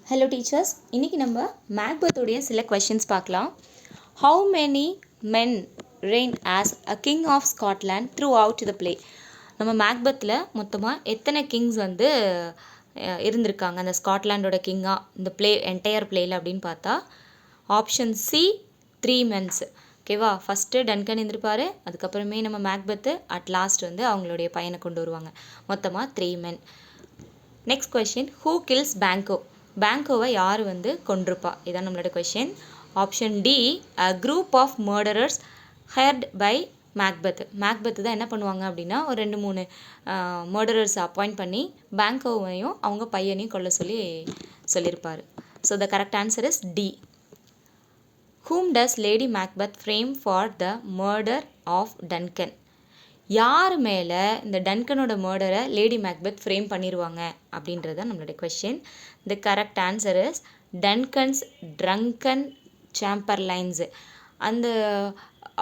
Hello teachers, இன்றைக்கி நம்ம மேக்பத்துடைய சில கொஷின்ஸ் பார்க்கலாம். How many men reign as a king of Scotland throughout the play? நம்ம மேக்பத்தில் மொத்தமாக எத்தனை கிங்ஸ் இருந்திருக்காங்க அந்த ஸ்காட்லாண்டோட கிங்காக இந்த என்டையர் பிளேயில் அப்படின்னு பார்த்தா ஆப்ஷன் சி 3 மென்ஸ். ஓகேவா? ஃபஸ்ட்டு டன்கன் இருந்திருப்பார், அதுக்கப்புறமே நம்ம மேக்பத்து அட் லாஸ்ட் அவங்களுடைய பையனை கொண்டு வருவாங்க. மொத்தமாக 3 men. Next question, who kills Banquo? பேங்கோவை யார் கொண்டிருப்பா? இதான் நம்மளோட கொஷின். Option D, a group of murderers hired by Macbeth. Macbeth தான் என்ன பண்ணுவாங்க அப்படின்னா ஒரு 2-3 மர்டரர்ஸ் அப்பாயிண்ட் பண்ணி பேங்கோவையும் அவங்க பையனையும் கொல்ல சொல்லியிருப்பார். So the correct answer is D. Whom does lady Macbeth frame for the murder of Duncan? யார் மேலே இந்த டன்கனோட மர்டரை லேடி மேக்பத் ஃப்ரேம் பண்ணிடுவாங்க அப்படின்றது தான் நம்மளுடைய question. The correct answer is Duncan's drunken chamberlains. அந்த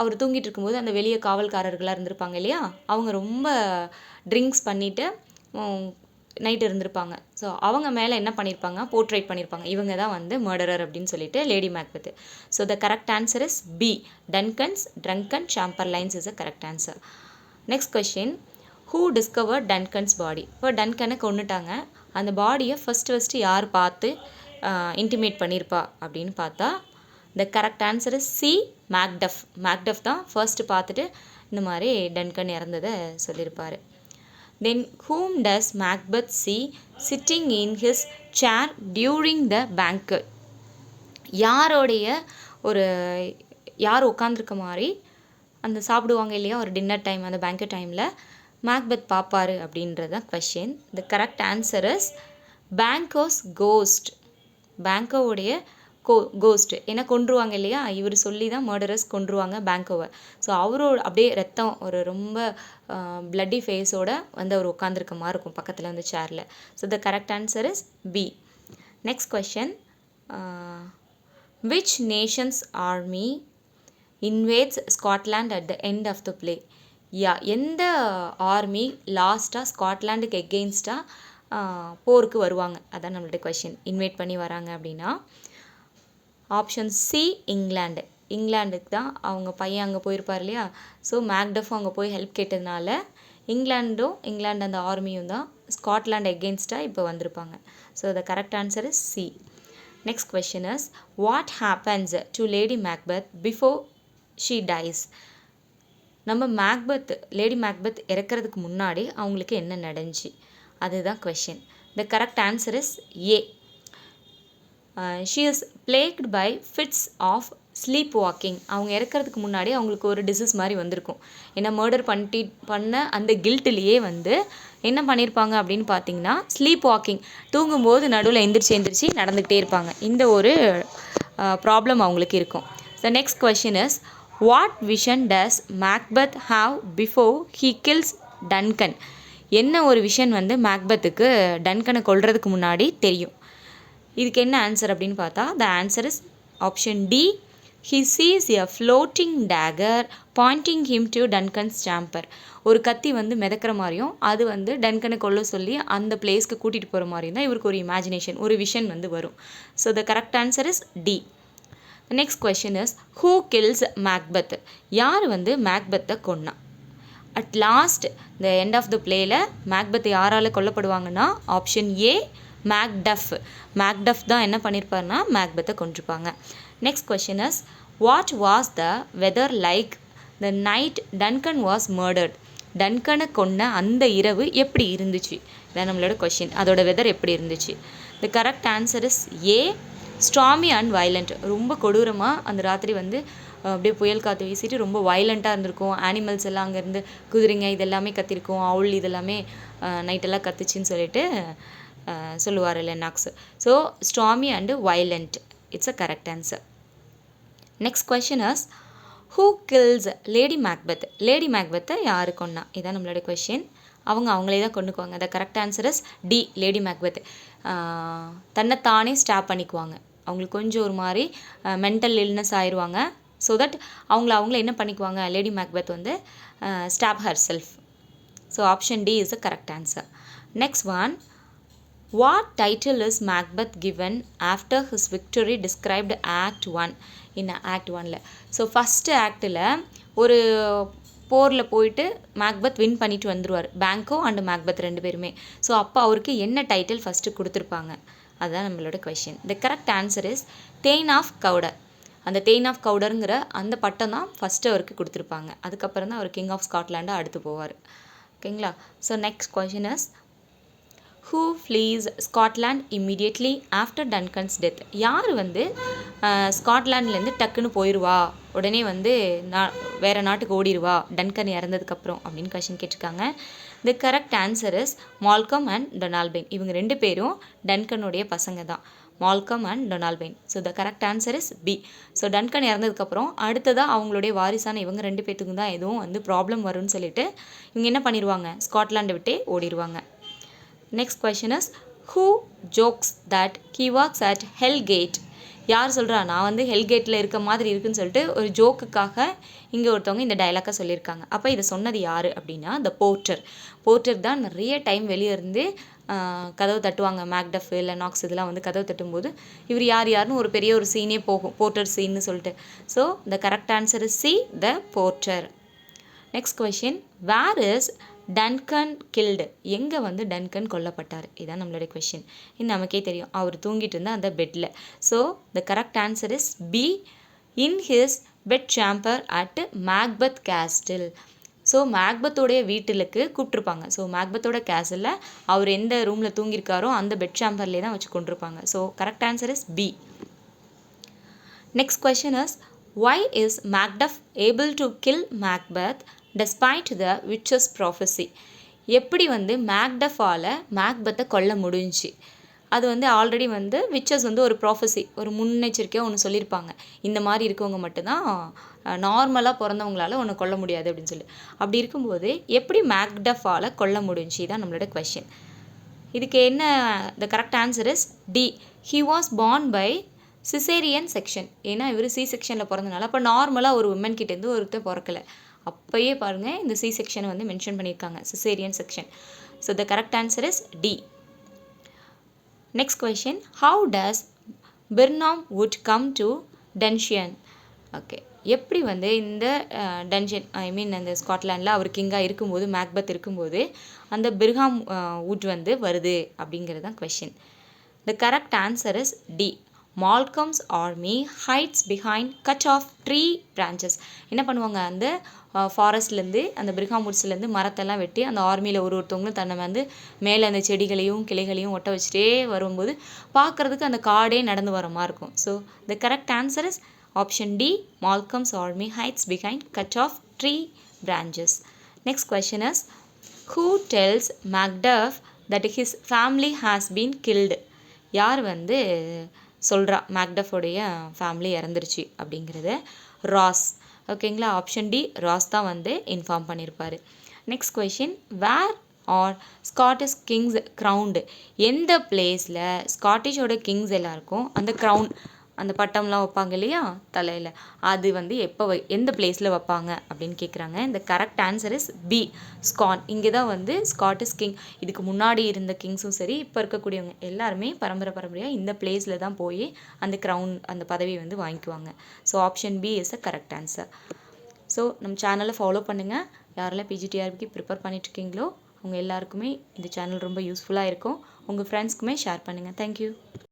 அவர் தூங்கிட்டு இருக்கும்போது அந்த வெளியே காவல்காரர்களாக இருந்திருப்பாங்க இல்லையா, அவங்க ரொம்ப ட்ரிங்க்ஸ் பண்ணிவிட்டு நைட் இருந்திருப்பாங்க. ஸோ அவங்க மேலே என்ன பண்ணியிருப்பாங்க, போர்ட்ரேட் பண்ணியிருப்பாங்க, இவங்க தான் மர்டரர் அப்படின்னு சொல்லிட்டு lady Macbeth. So the correct answer is B, Duncan's drunken chamberlains is the correct answer. Next question, who discover Duncan's body? இப்போ டன்கனை கொண்டுட்டாங்க, அந்த பாடியை ஃபஸ்ட்டு யார் பார்த்து இன்டிமேட் பண்ணியிருப்பா அப்படின்னு பார்த்தா த correct answer is C, Macduff. Macduff தான் ஃபர்ஸ்ட்டு பார்த்துட்டு இந்த மாதிரி டன்கன் இறந்ததை சொல்லியிருப்பார். தென் whom does Macbeth see sitting in his chair during the banquet? யார் உட்காந்துருக்க மாதிரி அந்த சாப்பிடுவாங்க இல்லையா ஒரு டின்னர் டைம், அந்த பேங்க்வெட் டைமில் மேக்பத் பார்ப்பார் அப்படின்றது தான் question. The correct answer is Banquo's ghost. பேங்கோவுடைய கோஸ்ட். ஏன்னா கொன்றுவாங்க இல்லையா, இவர் சொல்லி தான் மர்டரர்ஸ் கொன்றுவாங்க பேங்கோவை. ஸோ அவரோட அப்படியே ரத்தம் ஒரு ரொம்ப பிளட்டி ஃபேஸோட அவர் உட்காந்துருக்க மாதிரி இருக்கும் பக்கத்தில் சேரில். So the correct answer is B. Next question, which nation's army invades Scotland at the end of the play? எந்த ஆர்மி லாஸ்ட்டாக ஸ்காட்லாண்டுக்கு எகெயின்ஸ்டாக போருக்கு வருவாங்க? அதான் நம்மளுடைய கொஷின். இன்வைட் பண்ணி வராங்க அப்படின்னா ஆப்ஷன் சி, இங்கிலாண்டு. இங்கிலாண்டுக்கு தான் அவங்க பையன் அங்கே போயிருப்பார் இல்லையா, ஸோ மேக்டஃபும் அங்கே போய் ஹெல்ப் கேட்டதுனால இங்கிலாண்டு அந்த ஆர்மியும் தான் ஸ்காட்லாண்ட் எகெயின்ஸ்டாக இப்போ வந்திருப்பாங்க. So the correct answer is C. Next question is, what happens to lady Macbeth before she dies? நம்ம லேடி மேக்பத் இறக்கிறதுக்கு முன்னாடி அவங்களுக்கு என்ன நடந்துச்சு, அதுதான் question. The correct answer is A. She is plagued by fits of sleepwalking. அவங்க இறக்கிறதுக்கு முன்னாடி அவங்களுக்கு ஒரு டிசீஸ் மாதிரி வந்திருக்கும். ஏன்னா மர்டர் பண்ண அந்த கில்ட்லேயே என்ன பண்ணியிருப்பாங்க அப்படின்னு பார்த்தீங்கன்னா ஸ்லீப் வாக்கிங், தூங்கும்போது நடுவில் எந்திரிச்சு நடந்துக்கிட்டே இருப்பாங்க. இந்த ஒரு ப்ராப்ளம் அவங்களுக்கு இருக்கும். The next question is, what vision does Macbeth have before he kills Duncan? என்ன ஒரு விஷன் மேக்பத்துக்கு டன்கனை கொல்றதுக்கு முன்னாடி தெரியும்? இதுக்கு என்ன ஆன்சர் அப்படின்னு பார்த்தா the answer is option D, he sees a floating dagger pointing him to Duncan's chamber. ஒரு கத்தி மிதக்கிற மாதிரியும் அது டன்கனை கொல்ல சொல்லி அந்த பிளேஸ்க்கு கூட்டிகிட்டு போகிற மாதிரியும் தான் இவருக்கு ஒரு இமேஜினேஷன், ஒரு விஷன் வரும். So the correct answer is D. The next question is, who kills Macbeth? யார் மேக்பத்தை கொன்னா? At last the end of the playல மேக்பத் யாரால் கொல்லப்படுவாங்கன்னா ஆப்ஷன் ஏ, மேக்டஃப். மேக்டஃப் தான் என்ன பண்ணியிருப்பாருன்னா மேக்பத்தை கொண்டிருப்பாங்க. Next question is, what was the weather like the night Duncan was murdered? டன்கனை கொன்ன அந்த இரவு எப்படி இருந்துச்சு? இதான் நம்மளோட கொஷின். அதோட வெதர் எப்படி இருந்துச்சு? த correct answer is A, stormy and violent. ரொம்ப கொடூரமாக அந்த ராத்திரி அப்படியே புயல் காற்று வீசிட்டு ரொம்ப வைலண்ட்டாக இருந்திருக்கும். ஆனிமல்ஸ் எல்லாம் அங்கேருந்து குதிரைங்க இதெல்லாமே கத்திருக்கும், அவுள் இதெல்லாமே நைட்டெல்லாம் கத்துச்சின்னு சொல்லிட்டு சொல்லுவார் Lennox. So stormy and violent, it's a correct answer. Next question is, who kills lady Macbeth? Lady மேக்பத்தை யாரு கொன்னா? இதான் நம்மளோட கொஷின். அவங்களே தான் கொண்டுக்குவாங்க. The correct answer is D, lady Macbeth. தன்னைத்தானே ஸ்டாப் பண்ணிக்குவாங்க. அவங்களுக்கு கொஞ்சம் ஒரு மாதிரி மென்டல் இல்னஸ் ஆயிடுவாங்க. ஸோ தட் அவங்கள என்ன பண்ணிக்குவாங்க, lady Macbeth stab herself. So option D is the correct answer. Next one, What title is Macbeth given after his victory described Act 1 in Act 1ல? ஸோ ஃபஸ்ட்டு ஆக்டில் ஒரு போரில் போயிட்டு Macbeth win பண்ணிட்டு வந்துடுவார், பேங்கோ அண்டு மேக்பத் ரெண்டு பேருமே. So அப்போ அவருக்கு என்ன டைட்டில் ஃபஸ்ட்டு கொடுத்துருப்பாங்க, அதுதான் நம்மளோட question. The correct answer is thane of Cawdor. அந்த தேன் ஆஃப் கவுடருங்கிற அந்த பட்டம் தான் ஃபஸ்ட்டு அவருக்கு கொடுத்துருப்பாங்க. அதுக்கப்புறம் தான் அவர் கிங் ஆஃப் ஸ்காட்லாண்டாக அடுத்து போவார். ஓகேங்களா? So next question is who flees Scotland immediately after Duncan's death? யார் வந்து ஸ்காட்லாண்ட்லேருந்து டக்குன்னு போயிடுவா, உடனே வந்து வேறு நாட்டுக்கு ஓடிடுவா டன்கன் இறந்ததுக்கப்புறம் அப்படின்னு கொஷின் கேட்டிருக்காங்க. The correct answer is Malcolm and Donalbain. இவங்க ரெண்டு பேரும் டன்கனுடைய பசங்க தான், Malcolm and Donalbain. So the correct answer is B. So Duncan இறந்ததுக்கப்புறம் அடுத்ததாக அவங்களுடைய வாரிசான இவங்க ரெண்டு பேர்த்துக்கும் தான் எதுவும் வந்து ப்ராப்ளம் வரும்னு சொல்லிட்டு இவங்க என்ன பண்ணிடுவாங்க, ஸ்காட்லாண்டை விட்டே ஓடிடுவாங்க. Next question is who jokes that he works at hell gate? யார் சொல்கிறா நான் வந்து ஹெல்கேட்டில் இருக்க மாதிரி இருக்குன்னு சொல்லிட்டு ஒரு ஜோக்குக்காக இங்கே ஒருத்தவங்க இந்த டைலாக்கை சொல்லியிருக்காங்க. அப்போ இதை சொன்னது யார் அப்படின்னா த போர்ட்டர். போர்ட்டர் தான் நிறைய டைம் வெளியே இருந்து கதவு தட்டுவாங்க. மேக்டஃப் இல்லை நாக்ஸ் இதெல்லாம் வந்து கதவு தட்டும்போது இவர் யாருன்னு ஒரு பெரிய ஒரு சீனே போகும், போர்ட்டர் சீன்னு சொல்லிட்டு. So the correct answer is C, the porter. Next question, where is Duncan killed? எங்கே வந்து டன்கன் கொல்லப்பட்டார்? இதுதான் நம்மளுடைய கொஷின். இது நமக்கே தெரியும், அவர் தூங்கிட்டு இருந்தால் அந்த பெட்டில். So the correct answer is B, in his bed chamber at Macbeth castle. ஸோ மேக்பத்தோடைய வீட்டிலுக்கு கூப்பிட்ருப்பாங்க. ஸோ மேக்பத்தோட கேசலில் அவர் எந்த ரூமில் தூங்கியிருக்காரோ அந்த பெட் சாம்பர்லேயே தான் வச்சு கொண்டிருப்பாங்க. So correct answer is B. Next question is why is Macduff able to kill Macbeth despite the witch's prophecy? எப்படி வந்து மேக்டஃபால் மேக்பத்தை கொல்ல முடிஞ்சு? அது வந்து ஆல்ரெடி வந்து விச்சஸ் வந்து ஒரு ப்ராஃபஸி, ஒரு முன்னெச்சரிக்கையாக ஒன்று சொல்லியிருப்பாங்க, இந்த மாதிரி இருக்கவங்க மட்டும்தான் நார்மலாக பிறந்தவங்களால ஒன்று கொல்ல முடியாது அப்படின்னு சொல்லி. அப்படி இருக்கும்போது எப்படி மேக்டஃபால் கொல்ல முடிஞ்சு தான் நம்மளோட கொஷின். இதுக்கு என்ன the correct answer is D, he was born by caesarean section. ஏன்னா இவர் சி செக்ஷனில் பிறந்தனால. அப்போ நார்மலாக ஒரு உமன் கிட்டேருந்து ஒருத்தர் பிறக்கலை, அப்போயே பாருங்கள் இந்த சி செக்ஷனை வந்து மென்ஷன் பண்ணியிருக்காங்க, caesarean section. So the correct answer is D. Next question, how does Birnam wood come to Dunsinane? Okay, எப்படி வந்து இந்த டன்ஷன் ஐ மீன் அந்த ஸ்காட்லாண்டில் அவர் கிங்காக இருக்கும்போது, மேக்பத் இருக்கும்போது அந்த பிர்ஹாம் வுட் வந்து வருது அப்படிங்கிறது தான் question. The correct answer is D, Malcolm's army hides behind cut off tree branches. என்ன பண்ணுவாங்க, அந்த ஃபாரஸ்ட்லேருந்து அந்த பிர்ஹாம் வுட்ஸ்லேருந்து மரத்தெல்லாம் வெட்டி அந்த ஆர்மியில் ஒருத்தவங்களும் தன்னை வந்து மேலே அந்த செடிகளையும் கிளைகளையும் ஒட்ட வச்சுட்டே வரும்போது பார்க்குறதுக்கு அந்த காடே நடந்து வர மாதிரி இருக்கும். So the correct answer is option D, Malcolm's army hides behind cut off tree branches. Next question is who tells Macduff that his family has been killed? யார் வந்து சொல்கிறா மேக்டஃபோடைய ஃபேமிலி இறந்துருச்சு அப்படிங்கிறத? ராஸ். ஓகேங்களா, ஆப்ஷன் டி, ராஸ் தான் வந்து இன்ஃபார்ம் பண்ணியிருப்பார். Next question, where are Scottish kings crowned? எந்த பிளேஸில் ஸ்காட்டிஷோட கிங்ஸ் எல்லாருக்கும் அந்த க்ரௌன், அந்த பட்டம்லாம் வைப்பாங்க இல்லையா தலையில், அது வந்து எப்போ எந்த பிளேஸில் வைப்பாங்க அப்படின்னு கேட்குறாங்க. இந்த correct answer is B, Scone. இங்கே தான் வந்து ஸ்காட்டிஷ் கிங், இதுக்கு முன்னாடி இருந்த கிங்ஸும் சரி இப்போ இருக்கக்கூடியவங்க எல்லாருமே பரம்பரையாக இந்த பிளேஸில் தான் போய் அந்த க்ரௌன், அந்த பதவி வந்து வாங்கிக்குவாங்க. So option B is a correct answer. So நம்ம சேனலை ஃபாலோ பண்ணுங்கள். யாரெல்லாம் பிஜிடிஆர்பிக்கு ப்ரிப்பேர் பண்ணிட்டுருக்கீங்களோ அவங்க எல்லாருக்குமே இந்த சேனல் ரொம்ப யூஸ்ஃபுல்லாக இருக்கும். உங்கள் ஃப்ரெண்ட்ஸ்க்குமே ஷேர் பண்ணுங்கள். தேங்க்யூ.